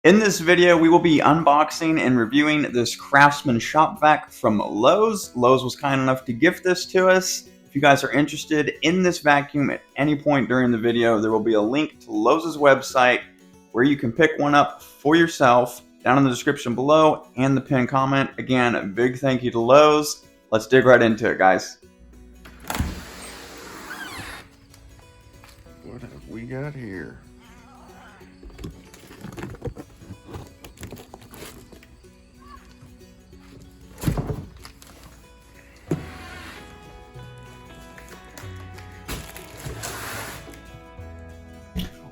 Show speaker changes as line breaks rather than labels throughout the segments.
In this video, we will be unboxing and reviewing this Craftsman shop vac from Lowe's. Lowe's was kind enough to gift this to us. If you guys are interested in this vacuum at any point during the video, there will be a link to Lowe's website where you can pick one up for yourself down in the description below and the pinned comment. Again, a big thank you to Lowe's. Let's dig right into it, guys.
What have we got here?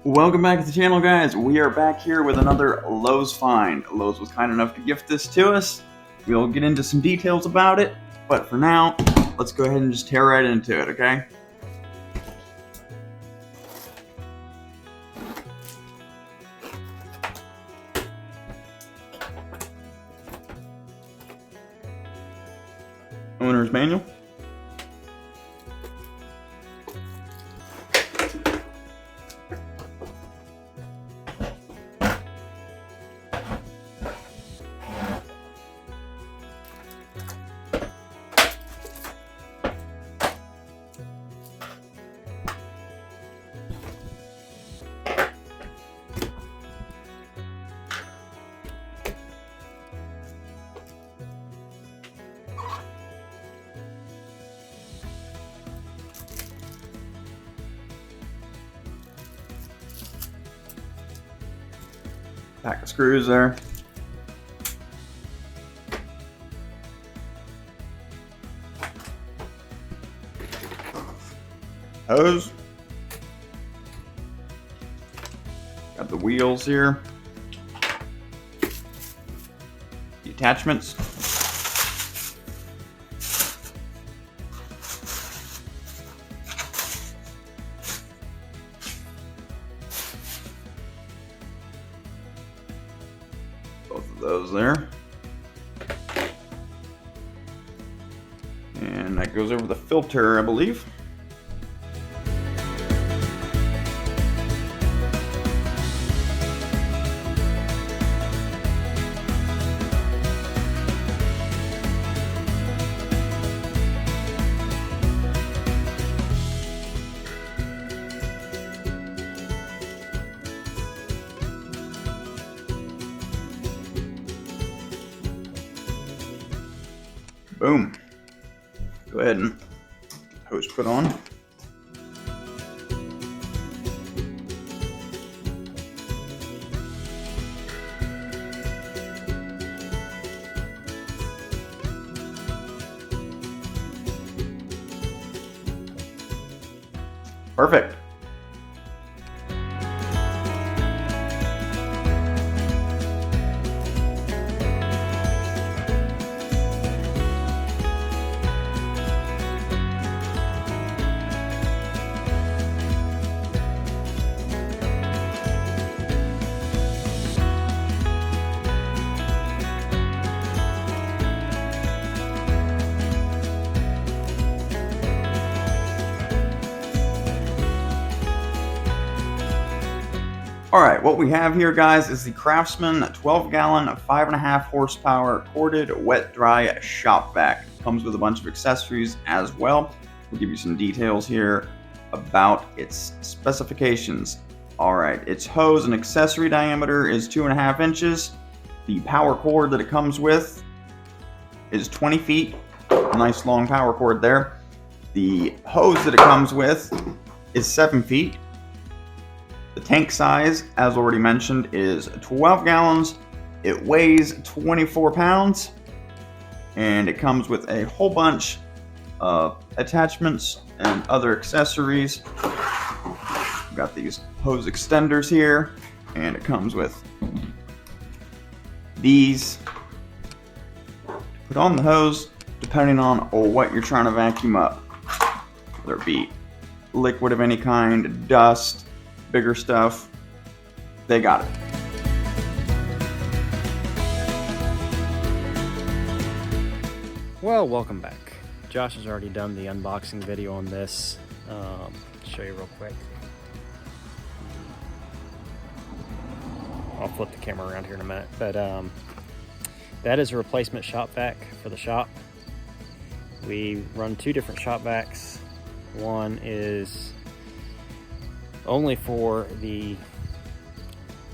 Welcome back to the channel, guys. We are back here with another Lowe's find. Lowe's was kind enough to gift this to us. We'll get into some details about it, but for now, let's go ahead and just tear right into it, okay? Owner's manual. Pack of screws there. Hose. Got the wheels here. The attachments. Both of those there. And that goes over the filter, I believe. Boom. Go ahead and hose put on. Perfect. Alright, what we have here, guys, is the Craftsman 12-gallon, 5.5 horsepower corded wet-dry shop vac. Comes with a bunch of accessories as well. We'll give you some details here about its specifications. Alright, its hose and accessory diameter is 2.5 inches. The power cord that it comes with is 20 feet. A nice long power cord there. The hose that it comes with is 7 feet. The tank size, as already mentioned, is 12 gallons. It weighs 24 pounds. And it comes with a whole bunch of attachments and other accessories. We've got these hose extenders here. And it comes with these. Put on the hose depending on what you're trying to vacuum up. Whether it be liquid of any kind, dust, bigger stuff, they got it.
Well, welcome back. Josh has already done the unboxing video on this. Show you real quick. I'll flip the camera around here in a minute. But that is a replacement shop vac for the shop. We run 2 different shop vacs. One is only for the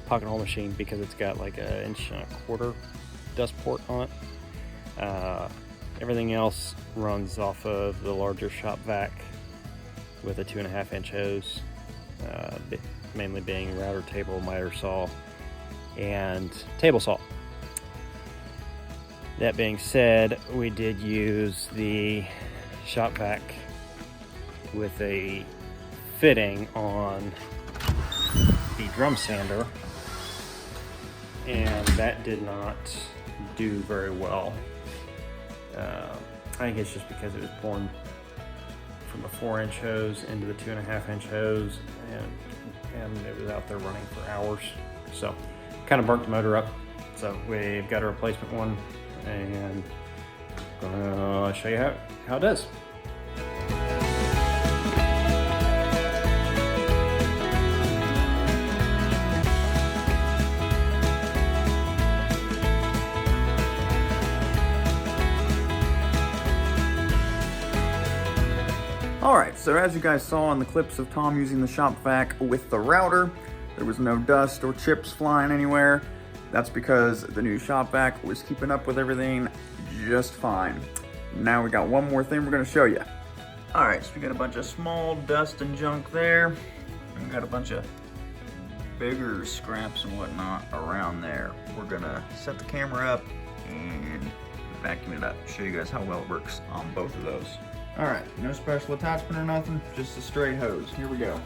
pocket hole machine because it's got like an 1.25 inch dust port on it. Everything else runs off of the larger shop vac with a 2.5 inch hose, mainly being router table, miter saw, and table saw. That being said, we did use the shop vac with a fitting on the drum sander, and that did not do very well. I think it's just because it was pouring from a 4-inch hose into the 2.5 inch hose, and it was out there running for hours, so kind of burnt the motor up. So we've got a replacement one, and I'm gonna show you how it does.
Alright, so as you guys saw in the clips of Tom using the shop vac with the router, there was no dust or chips flying anywhere. That's because the new shop vac was keeping up with everything just fine. Now we got one more thing we're going to show you. Alright, so we got a bunch of small dust and junk there. And we got a bunch of bigger scraps and whatnot around there. We're going to set the camera up and vacuum it up. Show you guys how well it works on both of those. Alright, no special attachment or nothing, just a straight hose. Here we go.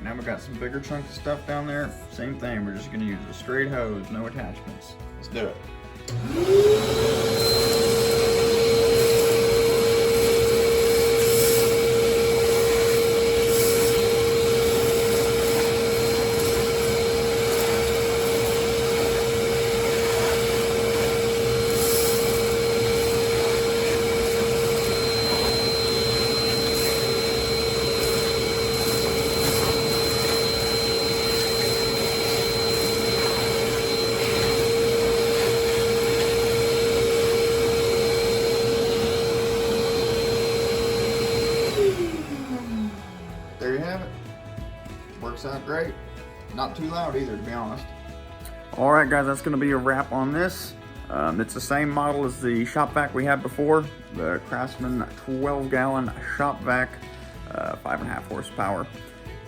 Now we got some bigger chunks of stuff down there. Same thing, we're just gonna use a straight hose, no attachments. Let's do it. There you have it. Works out great. Not too loud either, to be honest. Alright guys, that's going to be a wrap on this. It's the same model as the shop vac we had before. The Craftsman 12-gallon shop vac, 5.5 horsepower.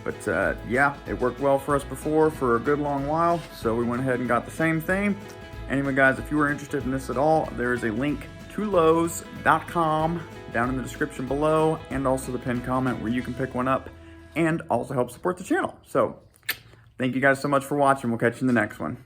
But yeah, it worked well for us before for a good long while, so we went ahead and got the same thing. Anyway guys, if you are interested in this at all, there is a link to Lowe's.com down in the description below, and also the pinned comment where you can pick one up and also help support the channel. So thank you guys so much for watching. We'll catch you in the next one.